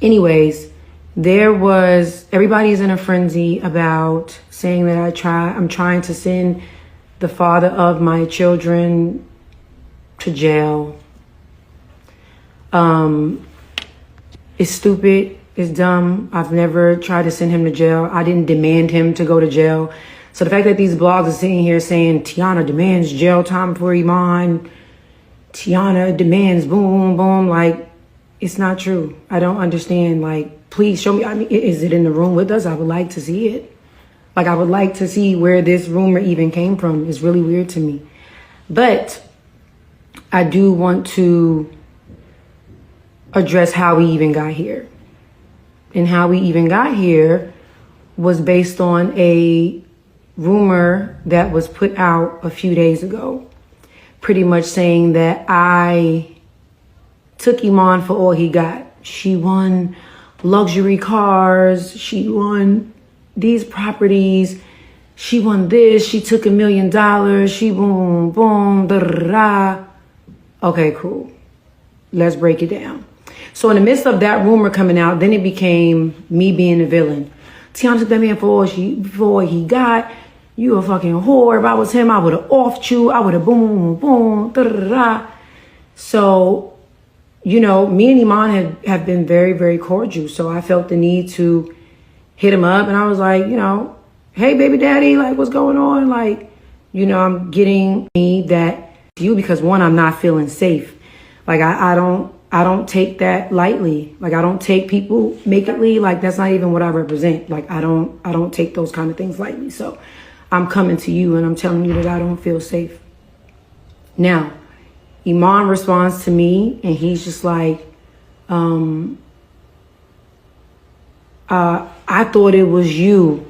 Anyways, everybody's in a frenzy about saying that I'm trying to send the father of my children to jail. It's stupid. It's dumb. I've never tried to send him to jail. I didn't demand him to go to jail. So the fact that these blogs are sitting here saying Teyana demands jail time for Iman, Teyana demands boom, boom, like, it's not true. I don't understand. Like, please show me. I mean, is it in the room with us? I would like to see it. Like, I would like to see where this rumor even came from. It's really weird to me. But I do want to address how we even got here. And how we even got here was based on a rumor that was put out a few days ago, pretty much saying that I took Iman for all he got. She won luxury cars. She won these properties. She won this. She took $1 million. She boom, boom, da da da. Okay, cool. Let's break it down. So in the midst of that rumor coming out, then it became me being the villain. Teyana took that man for all he got. You a fucking whore. If I was him, I would have offed you. I would have boom, boom, da da da. So, you know, me and Iman have been very, very cordial. So I felt the need to hit him up. And I was like, you know, hey, baby daddy, like, what's going on? Like, you know, I'm getting that you because, one, I'm not feeling safe. Like, I don't take that lightly. Like, I don't take people nakedly. Like, that's not even what I represent. Like, I don't take those kind of things lightly. So I'm coming to you and I'm telling you that I don't feel safe. Now, Iman responds to me and he's just like, I thought it was you.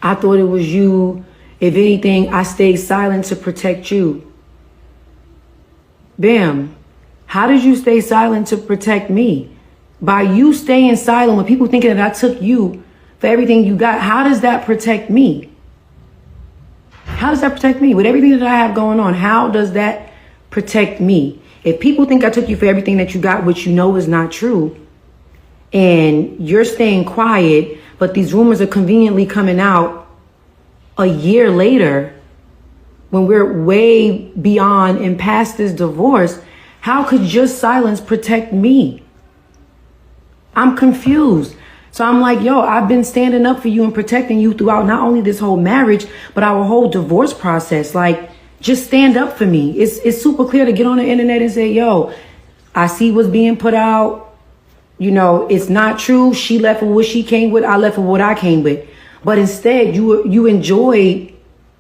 I thought it was you. If anything, I stayed silent to protect you. Bam. How did you stay silent to protect me? By you staying silent when people thinking that I took you for everything you got, how does that protect me? How does that protect me? With everything that I have going on, how does that protect me? If people think I took you for everything that you got, which you know is not true, and you're staying quiet, but these rumors are conveniently coming out a year later, when we're way beyond and past this divorce, how could your silence protect me? I'm confused. So I'm like, yo, I've been standing up for you and protecting you throughout not only this whole marriage, but our whole divorce process. Like, just stand up for me. It's super clear to get on the internet and say, yo, I see what's being put out. You know, it's not true. She left with what she came with. I left with what I came with. But instead, you enjoyed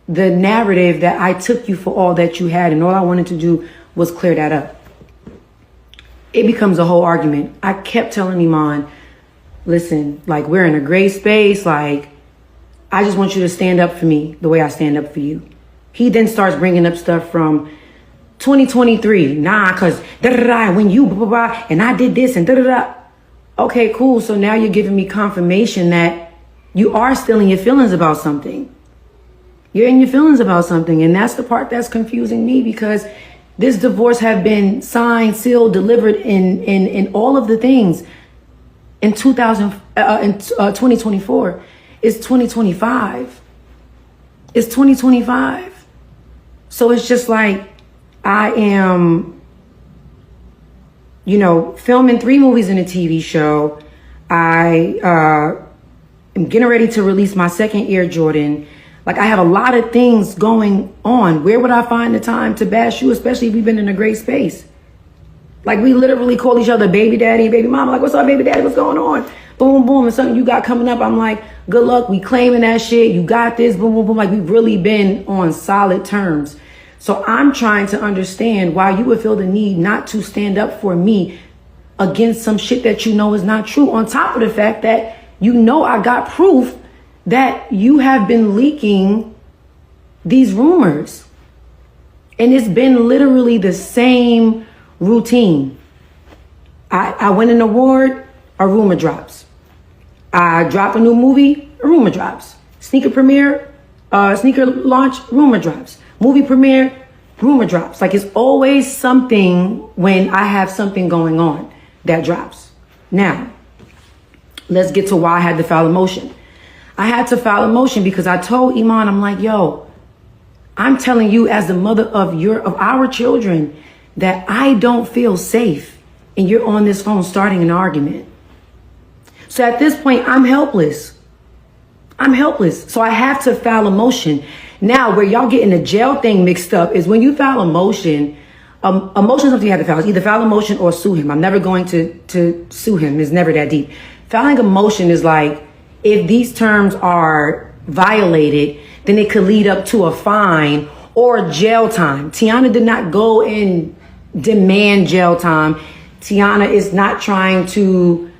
the narrative that I took you for all that you had. And all I wanted to do was clear that up. It becomes a whole argument. I kept telling Iman, listen, like, we're in a great space. Like, I just want you to stand up for me the way I stand up for you. He then starts bringing up stuff from 2023. Nah, because da-da-da, when you blah, blah, blah, and I did this and da-da-da. Okay, cool. So now you're giving me confirmation that you are still in your feelings about something. You're in your feelings about something. And that's the part that's confusing me, because this divorce have been signed, sealed, delivered in all of the things in 2024. It's 2025. It's 2025. So it's just like, I am, you know, filming 3 movies and a TV show. I am getting ready to release my 2nd Air Jordan. Like, I have a lot of things going on. Where would I find the time to bash you, especially if we've been in a great space? Like, we literally call each other baby daddy and baby mama. Like, what's up, baby daddy? What's going on? Boom, boom. And something you got coming up, I'm like, good luck. We claiming that shit. You got this. Boom, boom, boom. Like, we've really been on solid terms. So I'm trying to understand why you would feel the need not to stand up for me against some shit that you know is not true. On top of the fact that you know I got proof that you have been leaking these rumors. And it's been literally the same routine. I win an award, a rumor drops. I drop a new movie, a rumor drops. Sneaker premiere, sneaker launch, rumor drops. Movie premiere, rumor drops. Like, it's always something when I have something going on that drops. Now, let's get to why I had to file a motion. I had to file a motion because I told Iman, I'm like, yo, I'm telling you as the mother of our children that I don't feel safe, and you're on this phone starting an argument. So at this point, I'm helpless. So I have to file a motion. Now, where y'all getting the jail thing mixed up is when you file a motion. A motion is something you have to file. It's either file a motion or sue him. I'm never going to sue him. It's never that deep. Filing a motion is like, if these terms are violated, then it could lead up to a fine or jail time. Teyana did not go and demand jail time. Teyana is not trying to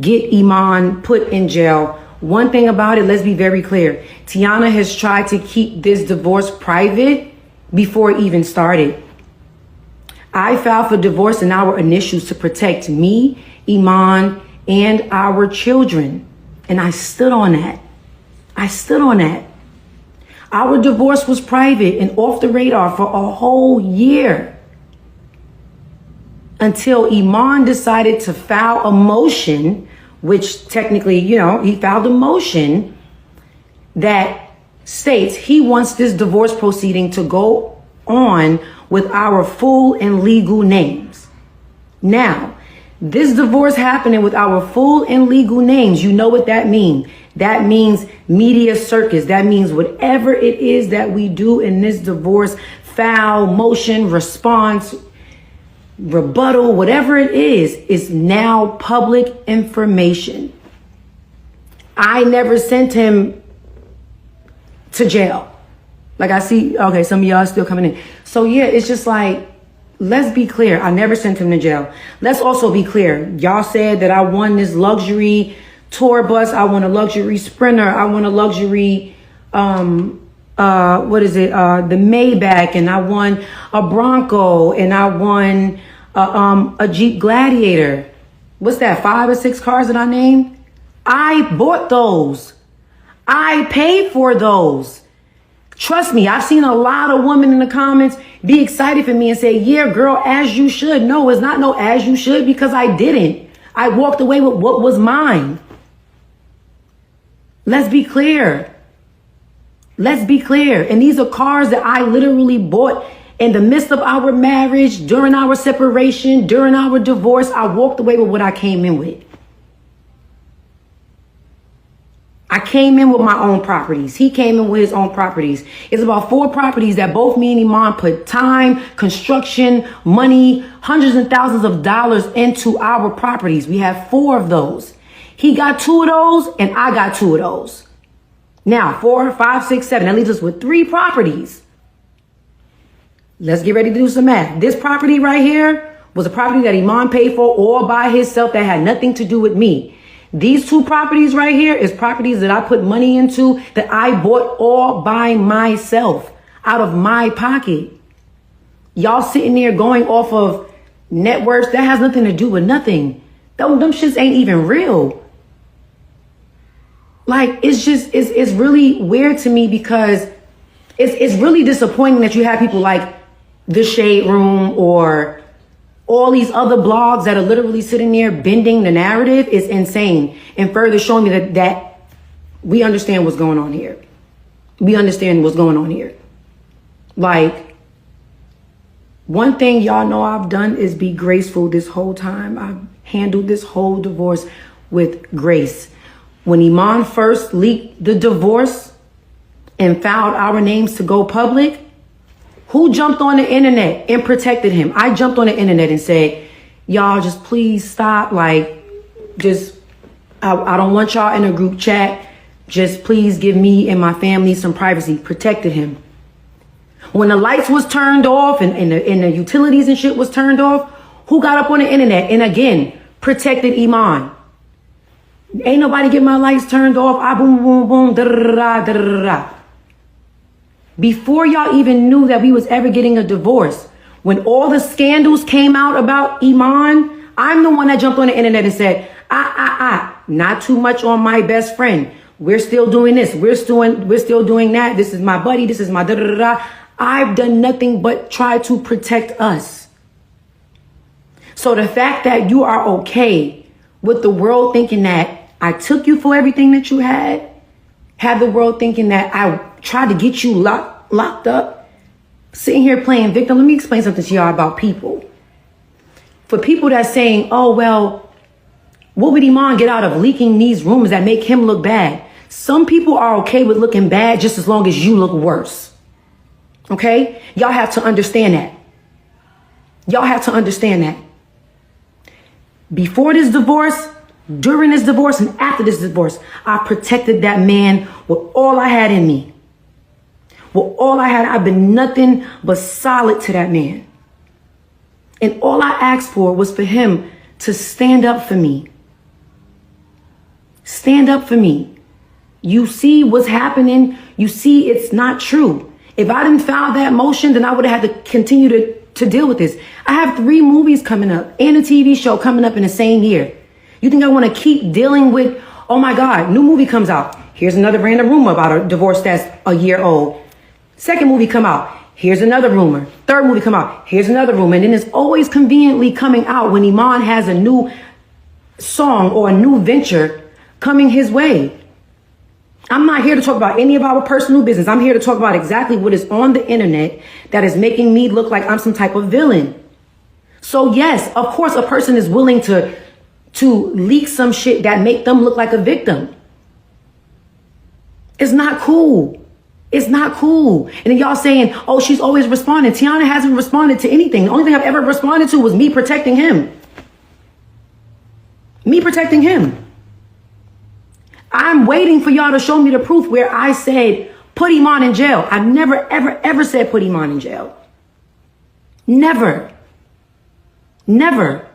get Iman put in jail. One thing about it, let's be very clear. Teyana has tried to keep this divorce private before it even started. I filed for divorce in our initials to protect me, Iman, and our children. And I stood on that. Our divorce was private and off the radar for a whole year until Iman decided to file a motion, which technically, he filed a motion that states he wants this divorce proceeding to go on with our full and legal names. Now, this divorce happening with our full and legal names, you know what that means. That means media circus. That means whatever it is that we do in this divorce, file, motion, response, rebuttal, whatever it is now public information. I never sent him to jail. Like I see, okay, some of y'all are still coming in. So yeah, it's just like, let's be clear. I never sent him to jail. Let's also be clear. Y'all said that I won this luxury tour bus. I want a luxury Sprinter. I want a luxury, the Maybach, and I won a Bronco, and I won a Jeep Gladiator. What's that? 5 or 6 cars that I named? I bought those. I paid for those. Trust me, I've seen a lot of women in the comments be excited for me and say, yeah, girl, as you should. No, it's not no as you should, because I didn't. I walked away with what was mine. Let's be clear. And these are cars that I literally bought in the midst of our marriage, during our separation, during our divorce. I walked away with what I came in with. I came in with my own properties. He came in with his own properties. It's about 4 properties that both me and Iman put time, construction, money, hundreds and thousands of dollars into our properties. We have 4 of those. He got 2 of those and I got 2 of those. Now, 4, 5, 6, 7. That leaves us with 3 properties. Let's get ready to do some math. This property right here was a property that Iman paid for all by himself that had nothing to do with me. These 2 properties right here is properties that I put money into, that I bought all by myself out of my pocket. Y'all sitting there going off of net worths that has nothing to do with nothing. Them shits ain't even real. Like, it's really weird to me, because it's really disappointing that you have people like The Shade Room or all these other blogs that are literally sitting there bending the narrative. Is insane, and further showing me that we understand what's going on here. Like, one thing y'all know I've done is be graceful this whole time. I've handled this whole divorce with grace. When Iman first leaked the divorce and filed our names to go public, who jumped on the internet and protected him? I jumped on the internet and said, y'all just please stop. Like, I don't want y'all in a group chat. Just please give me and my family some privacy. Protected him. When the lights was turned off and the utilities and shit was turned off, who got up on the internet and again protected Iman? Ain't nobody get my lights turned off. I boom, boom, boom, da da da da da da. Before y'all even knew that we was ever getting a divorce, when all the scandals came out about Iman, I'm the one that jumped on the internet and said, not too much on my best friend. We're still doing this. We're still doing that. This is my buddy. This is my da da da da. I've done nothing but try to protect us. So the fact that you are okay With the world thinking that I took you for everything that you had. Have the world thinking that I tried to get you locked up. Sitting here playing victim. Let me explain something to y'all about people. For people that's saying, oh, well, what would Iman get out of leaking these rumors that make him look bad? Some people are okay with looking bad just as long as you look worse. Okay? Y'all have to understand that. Y'all have to understand that. Before this divorce, during this divorce, and after this divorce, I protected that man with all I had in me. With all I had, I've been nothing but solid to that man. And all I asked for was for him to stand up for me. Stand up for me. You see what's happening. You see it's not true. If I didn't file that motion, then I would have had to continue to deal with this. I have 3 movies coming up and a TV show coming up in the same year. You think I want to keep dealing with, oh my God, new movie comes out. Here's another random rumor about a divorce that's a year old. Second movie come out. Here's another rumor. Third movie come out. Here's another rumor. And then it's always conveniently coming out when Iman has a new song or a new venture coming his way. I'm not here to talk about any of our personal business. I'm here to talk about exactly what is on the internet that is making me look like I'm some type of villain. So yes, of course, a person is willing to leak some shit that make them look like a victim. It's not cool. It's not cool. And then y'all saying, oh, she's always responding. Teyana hasn't responded to anything. The only thing I've ever responded to was me protecting him. Me protecting him. I'm waiting for y'all to show me the proof where I said, put Iman in jail. I've never, ever, ever said put Iman in jail. Never. Never.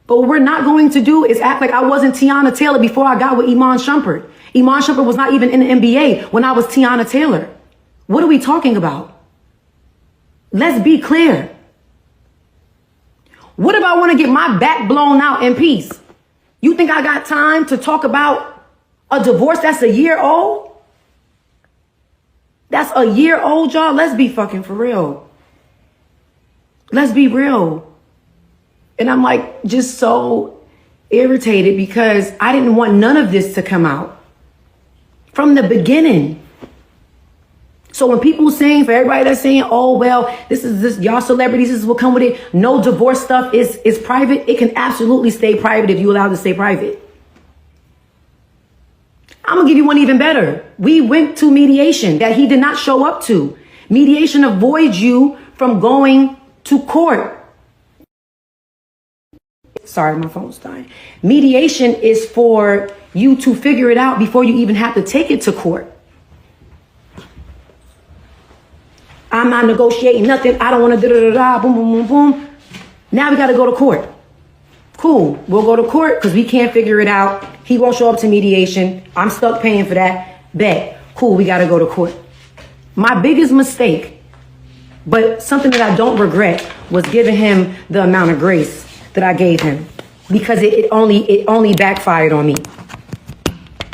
But what we're not going to do is act like I wasn't Teyana Taylor before I got with Iman Shumpert. Iman Shumpert was not even in the NBA when I was Teyana Taylor. What are we talking about? Let's be clear. What if I want to get my back blown out in peace? You think I got time to talk about a divorce that's a year old? That's a year old, y'all. Let's be fucking for real. Let's be real. And I'm like just so irritated because I didn't want none of this to come out from the beginning. So when people saying, for everybody that's saying, oh, well, this y'all celebrities, this is what come with it. No divorce stuff is private. It can absolutely stay private if you allow it to stay private. I'm going to give you one even better. We went to mediation that he did not show up to. Mediation avoids you from going to court. Sorry, my phone's dying. Mediation is for you to figure it out before you even have to take it to court. I'm not negotiating nothing. I don't want to boom, boom, boom, boom. Now we got to go to court. Cool. We'll go to court because we can't figure it out. He won't show up to mediation. I'm stuck paying for that. Bet. Cool. We got to go to court. My biggest mistake, but something that I don't regret, was giving him the amount of grace that I gave him, because it only backfired on me.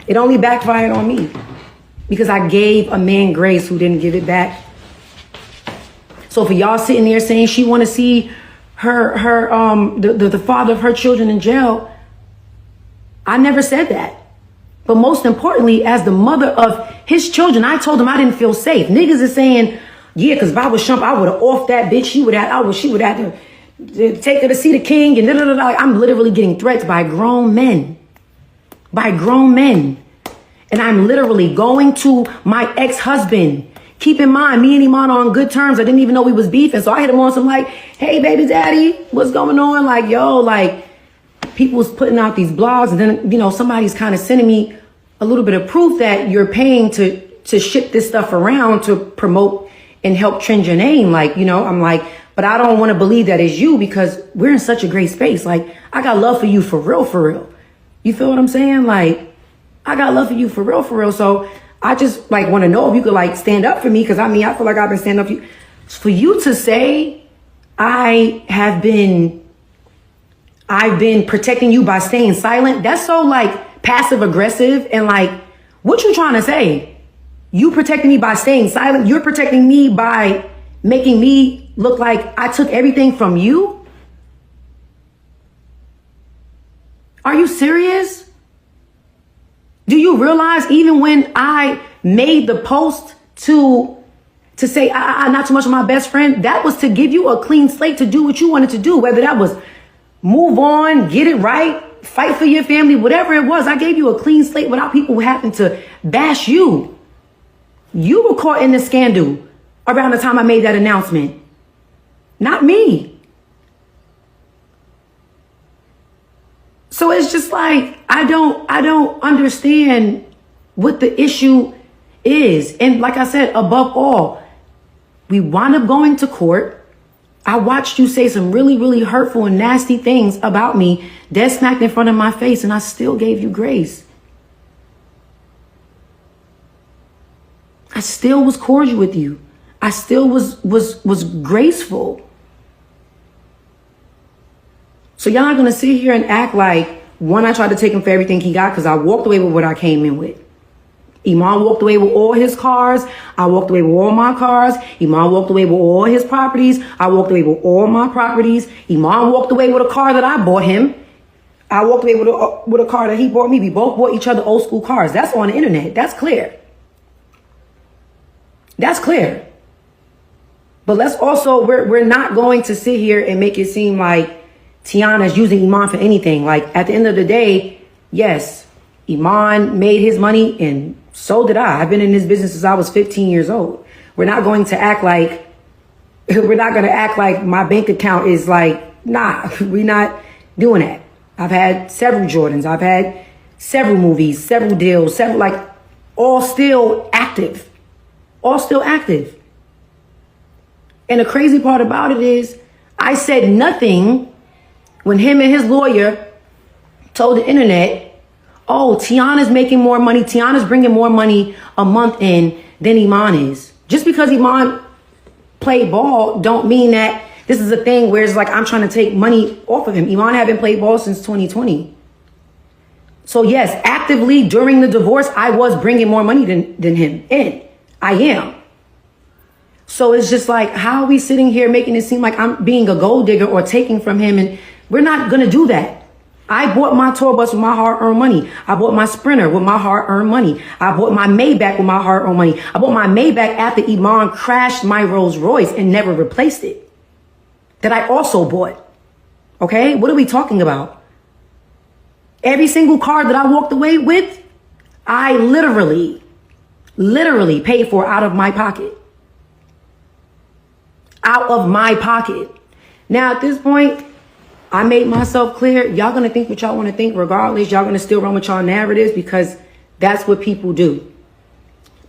It only backfired on me because I gave a man grace who didn't give it back. So for y'all sitting there saying she want to see the father of her children in jail, I never said that. But most importantly, as the mother of his children, I told him I didn't feel safe. Niggas is saying, yeah, because if I was Shump, I would have offed that bitch. She would have to take her to see the king and I'm literally getting threats by grown men. By grown men. And I'm literally going to my ex-husband. Keep in mind, me and Iman are on good terms. I didn't even know we was beefing. So I hit him on some like, hey, baby daddy, what's going on? Like, yo, like, people was putting out these blogs. And then, you know, somebody's kind of sending me a little bit of proof that you're paying to ship this stuff around to promote and help trend your name. Like, you know, I'm like, but I don't want to believe that it's you because we're in such a great space. Like, I got love for you for real, for real. You feel what I'm saying? Like, I got love for you for real, for real. So I just like want to know if you could like stand up for me. Cause I mean, I feel like I've been standing up for you to say I've been protecting you by staying silent. That's so like passive aggressive. And like, what you trying to say? You protecting me by staying silent. You're protecting me by making me look like I took everything from you. Are you serious? Do you realize even when I made the post to say I not too much of my best friend, that was to give you a clean slate to do what you wanted to do, whether that was move on, get it right, fight for your family, whatever it was. I gave you a clean slate without people having to bash you. You were caught in the scandal around the time I made that announcement, not me. So it's just like, I don't understand what the issue is. And like I said, above all, we wound up going to court. I watched you say some really, really hurtful and nasty things about me, dead smacked in front of my face, and I still gave you grace. I still was cordial with you. I still was graceful. So y'all not gonna sit here and act like, one, I tried to take him for everything he got because I walked away with what I came in with. Iman walked away with all his cars. I walked away with all my cars. Iman walked away with all his properties. I walked away with all my properties. Iman walked away with a car that I bought him. I walked away with a car that he bought me. We both bought each other old school cars. That's on the internet. That's clear. That's clear. But let's also, we're not going to sit here and make it seem like Teyana's using Iman for anything. Like, at the end of the day, yes, Iman made his money and so did I. I've been in this business since I was 15 years old. We're not going to act like my bank account is like, nah, we're not doing that. I've had several Jordans. I've had several movies, several deals, all still active. All still active. And the crazy part about it is, I said nothing when him and his lawyer told the internet, oh, Teyana's making more money. Teyana's bringing more money a month in than Iman is. Just because Iman played ball don't mean that this is a thing where it's like I'm trying to take money off of him. Iman haven't played ball since 2020. So yes, actively during the divorce, I was bringing more money than him in. I am. So it's just like, how are we sitting here making it seem like I'm being a gold digger or taking from him? And we're not going to do that. I bought my tour bus with my hard-earned money. I bought my Sprinter with my hard-earned money. I bought my Maybach with my hard-earned money. I bought my Maybach after Iman crashed my Rolls Royce and never replaced it. That I also bought. Okay? What are we talking about? Every single car that I walked away with, I literally paid for out of my pocket. Out of my pocket. Now, at this point, I made myself clear. Y'all gonna think what y'all want to think regardless. Y'all gonna still run with y'all narratives because that's what people do.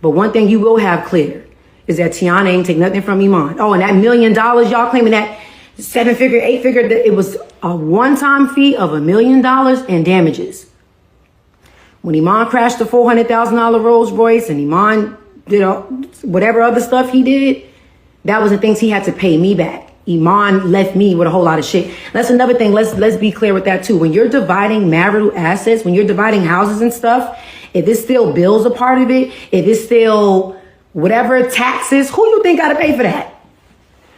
But one thing you will have clear is that Teyana ain't take nothing from Iman. Oh, and that $1 million, y'all claiming that 7-figure, 8-figure, that it was a one-time fee of $1 million in damages. When Iman crashed the $400,000 Rolls Royce and Iman did whatever other stuff he did, that was the things he had to pay me back. Iman left me with a whole lot of shit. That's another thing. Let's be clear with that too. When you're dividing marital assets, when you're dividing houses and stuff, if it's still bills a part of it, if it's still whatever taxes, who you think got to pay for that?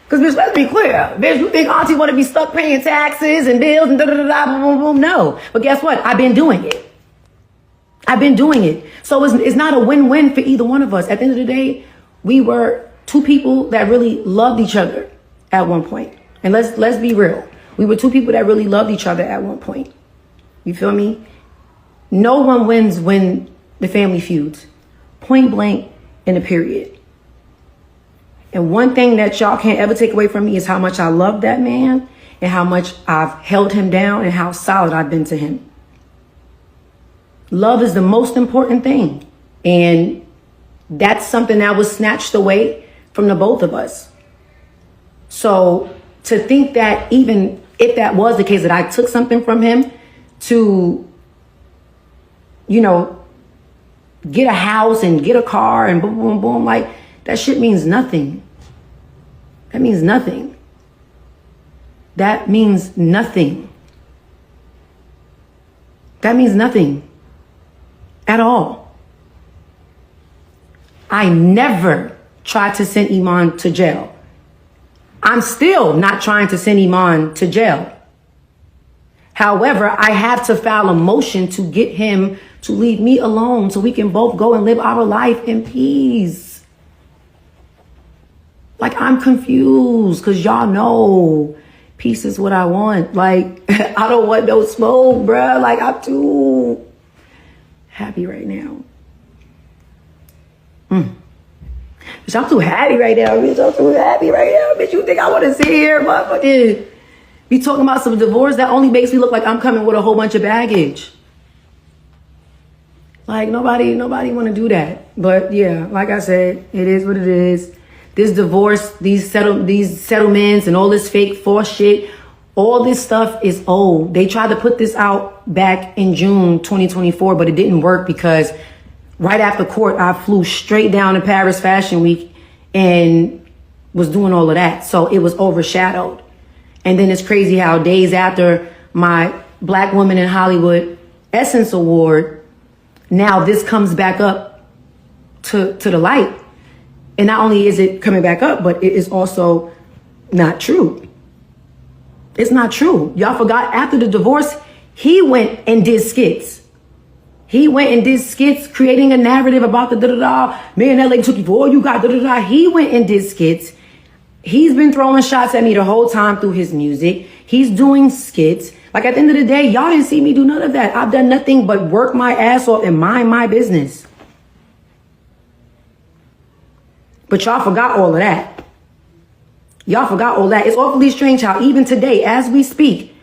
Because bitch, let's be clear. Bitch, you think auntie want to be stuck paying taxes and bills and boom, boom? No. But guess what? I've been doing it. So it's not a win-win for either one of us. At the end of the day, we were two people that really loved each other at one point. And let's be real. We were two people that really loved each other at one point. You feel me? No one wins when the family feuds. Point blank in a period. And one thing that y'all can't ever take away from me is how much I love that man and how much I've held him down and how solid I've been to him. Love is the most important thing. And that's something that was snatched away from the both of us. So to think that even if that was the case, that I took something from him to, get a house and get a car and boom, boom, boom, like that shit means nothing. That means nothing. That means nothing. That means nothing at all. I never tried to send Iman to jail. I'm still not trying to send Iman to jail. However, I have to file a motion to get him to leave me alone so we can both go and live our life in peace. Like, I'm confused because y'all know peace is what I want. Like, I don't want no smoke, bruh. Like, I'm too happy right now. Bitch, I'm too happy right now, bitch. I'm too happy right now, bitch. You think I want to sit here, motherfucker? Be talking about some divorce that only makes me look like I'm coming with a whole bunch of baggage. Like, nobody want to do that. But yeah, like I said, it is what it is. This divorce, these settlements and all this fake false shit, all this stuff is old. They tried to put this out back in June 2024, but it didn't work because right after court, I flew straight down to Paris Fashion Week and was doing all of that. So it was overshadowed. And then it's crazy how days after my Black Woman in Hollywood Essence Award, now this comes back up to the light. And not only is it coming back up, but it is also not true. It's not true. Y'all forgot after the divorce, he went and did skits. He went and did skits, creating a narrative about the da-da-da. Man, that lady took you for all you got, da-da-da. He went and did skits. He's been throwing shots at me the whole time through his music. He's doing skits. Like, at the end of the day, y'all didn't see me do none of that. I've done nothing but work my ass off and mind my business. But y'all forgot all of that. Y'all forgot all that. It's awfully strange how even today, as we speak,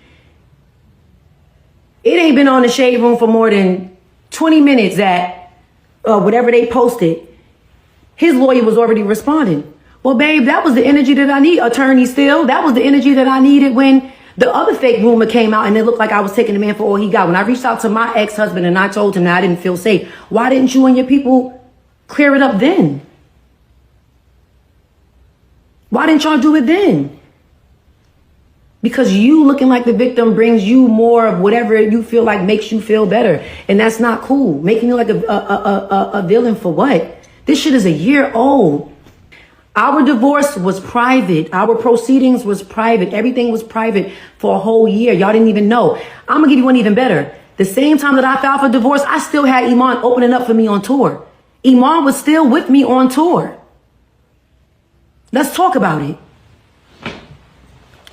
it ain't been on the Shade Room for more than 20 minutes that whatever they posted, his lawyer was already responding. Well, babe, that was the energy that I need, attorney Still. That was the energy that I needed when the other fake rumor came out and it looked like I was taking the man for all he got. When I reached out to my ex-husband and I told him that I didn't feel safe, why didn't you and your people clear it up then? Why didn't y'all do it then? Because you looking like the victim brings you more of whatever you feel like makes you feel better. And that's not cool. Making you like a villain for what? This shit is a year old. Our divorce was private. Our proceedings was private. Everything was private for a whole year. Y'all didn't even know. I'm gonna give you one even better. The same time that I filed for divorce, I still had Iman opening up for me on tour. Iman was still with me on tour. Let's talk about it.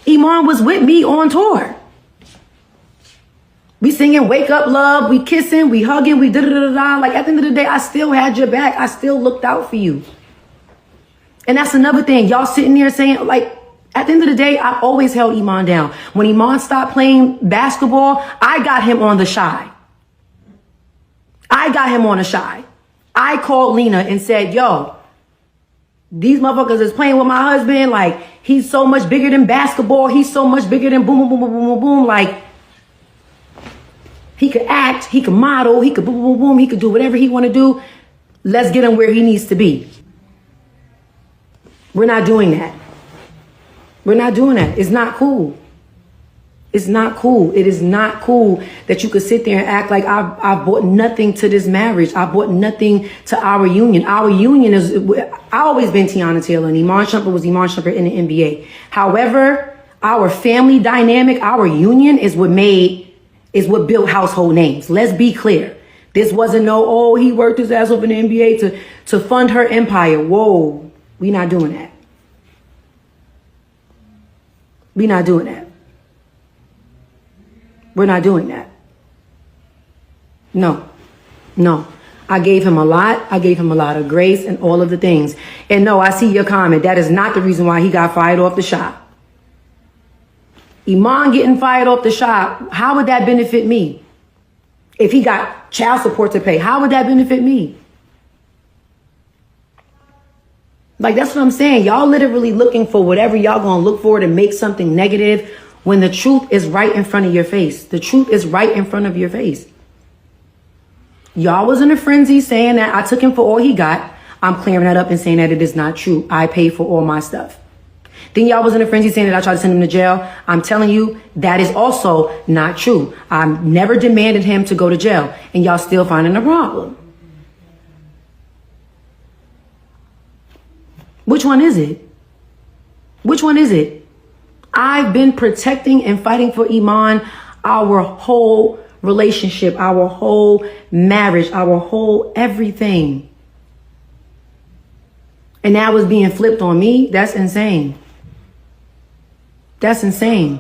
Iman was with me on tour. We singing Wake Up Love, we kissing, we hugging, we da-da-da-da-da. Like, at the end of the day, I still had your back. I still looked out for you. And that's another thing. Y'all sitting there saying, like, at the end of the day, I always held Iman down. When Iman stopped playing basketball, I got him on the shy. I got him on the shy. I called Lena and said, yo, these motherfuckers is playing with my husband. Like, he's so much bigger than basketball. He's so much bigger than boom, boom, boom, boom, boom, boom, boom. Like, he could act, he could model, he could boom, boom, boom, he could do whatever he want to do. Let's get him where he needs to be. We're not doing that. We're not doing that. It's not cool. It's not cool. It is not cool that you could sit there and act like I brought nothing to this marriage. I brought nothing to our union. Our union is, I always been Teyana Taylor, and Iman Shumpert was Iman Shumpert in the NBA. However, our family dynamic, our union is what built household names. Let's be clear. This wasn't he worked his ass off in the NBA to fund her empire. Whoa, we not doing that. We not doing that. We're not doing that. No. I gave him a lot. I gave him a lot of grace and all of the things. And no, I see your comment. That is not the reason why he got fired off the shop. Iman getting fired off the shop, how would that benefit me? If he got child support to pay, how would that benefit me? Like, that's what I'm saying. Y'all literally looking for whatever y'all gonna look for to make something negative when the truth is right in front of your face. The truth is right in front of your face. Y'all was in a frenzy saying that I took him for all he got. I'm clearing that up and saying that it is not true. I paid for all my stuff. Then y'all was in a frenzy saying that I tried to send him to jail. I'm telling you, that is also not true. I never demanded him to go to jail, and y'all still finding a problem. Which one is it? Which one is it? I've been protecting and fighting for Iman. our whole relationship, our whole marriage, our whole everything. And now it's being flipped on me. That's insane. That's insane.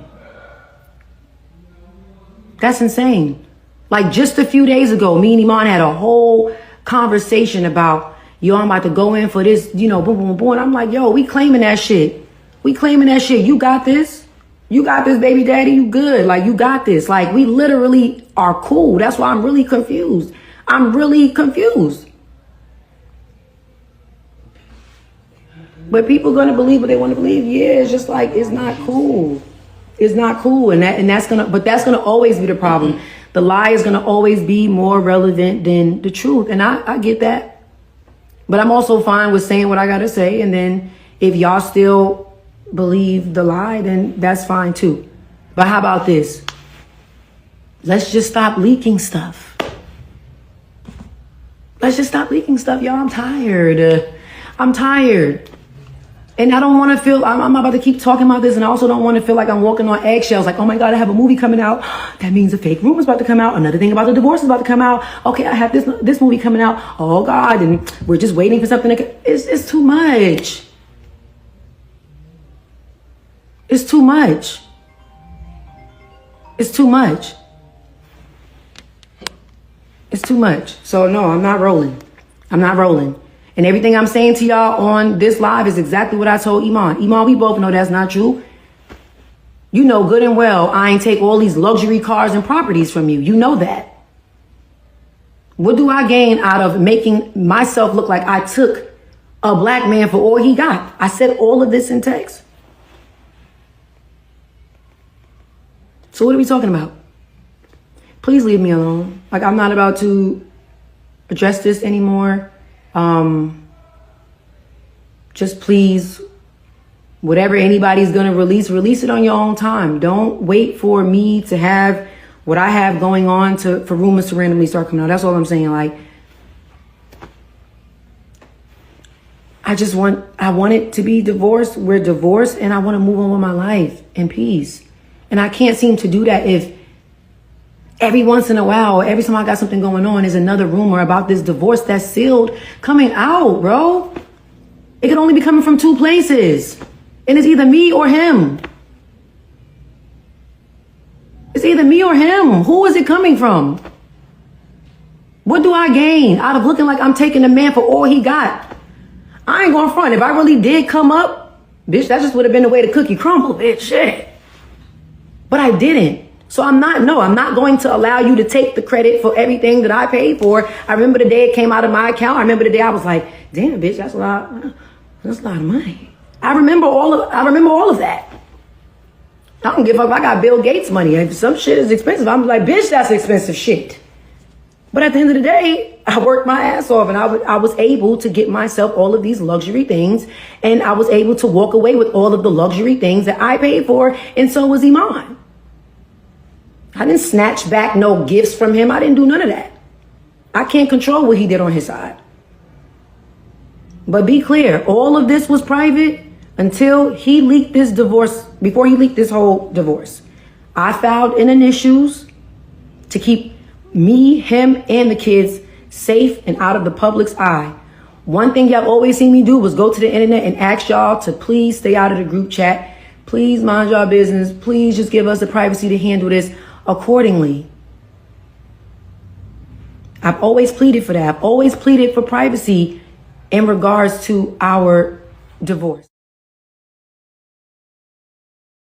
That's insane. Like just a few days ago, me and Iman had a whole conversation about, yo, I'm about to go in for this, you know, boom, boom, boom. And I'm like, yo, we claiming that shit. We claiming that shit. You got this. You got this, baby daddy. You good. Like, you got this. Like, we literally are cool. That's why I'm really confused. I'm really confused. But people going to believe what they want to believe. Yeah, it's just like, it's not cool. It's not cool. And that's going to always be the problem. The lie is going to always be more relevant than the truth. And I get that. But I'm also fine with saying what I got to say. And then if y'all still believe the lie, then that's fine too. But how about this? Let's just stop leaking stuff. Let's just stop leaking stuff, y'all. I'm tired. I'm tired. And I don't want to feel, I'm about to keep talking about this, and I also don't want to feel like I'm walking on eggshells. Like, oh my God, I have a movie coming out. That means a fake rumor's about to come out. Another thing about the divorce is about to come out. Okay, I have this movie coming out. Oh God, and we're just waiting for something to, it's too much. It's too much. It's too much. It's too much. So no, I'm not rolling. I'm not rolling. And everything I'm saying to y'all on this live is exactly what I told Iman. Iman, we both know that's not true. You know good and well I ain't take all these luxury cars and properties from you. You know that. What do I gain out of making myself look like I took a black man for all he got? I said all of this in text. So what are we talking about? Please leave me alone. Like, I'm not about to address this anymore. Just please, whatever anybody's going to release it on your own time. Don't wait for me to have what I have going on for rumors to randomly start coming out. That's all I'm saying. Like, I want it to be divorced. We're divorced, and I want to move on with my life in peace. And I can't seem to do that if every once in a while, every time I got something going on, is another rumor about this divorce that's sealed coming out, bro. It can only be coming from two places. And it's either me or him. It's either me or him. Who is it coming from? What do I gain out of looking like I'm taking the man for all he got? I ain't going front. If I really did come up, bitch, that just would have been the way the cookie crumbled, bitch. Shit. But I didn't. So I'm not going to allow you to take the credit for everything that I paid for. I remember the day it came out of my account. I remember the day I was like, damn, bitch, that's a lot of money. I remember all of that. I don't give up. I got Bill Gates money. If some shit is expensive, I'm like, bitch, that's expensive shit. But at the end of the day, I worked my ass off, and I was able to get myself all of these luxury things, and I was able to walk away with all of the luxury things that I paid for, and so was Iman. I didn't snatch back no gifts from him. I didn't do none of that. I can't control what he did on his side. But be clear, all of this was private until he leaked this divorce, before he leaked this whole divorce. I filed in initials to keep me, him, and the kids safe and out of the public's eye. One thing y'all always seen me do was go to the internet and ask y'all to please stay out of the group chat. Please mind y'all business. Please just give us the privacy to handle this accordingly. I've always pleaded for that. I've always pleaded for privacy in regards to our divorce.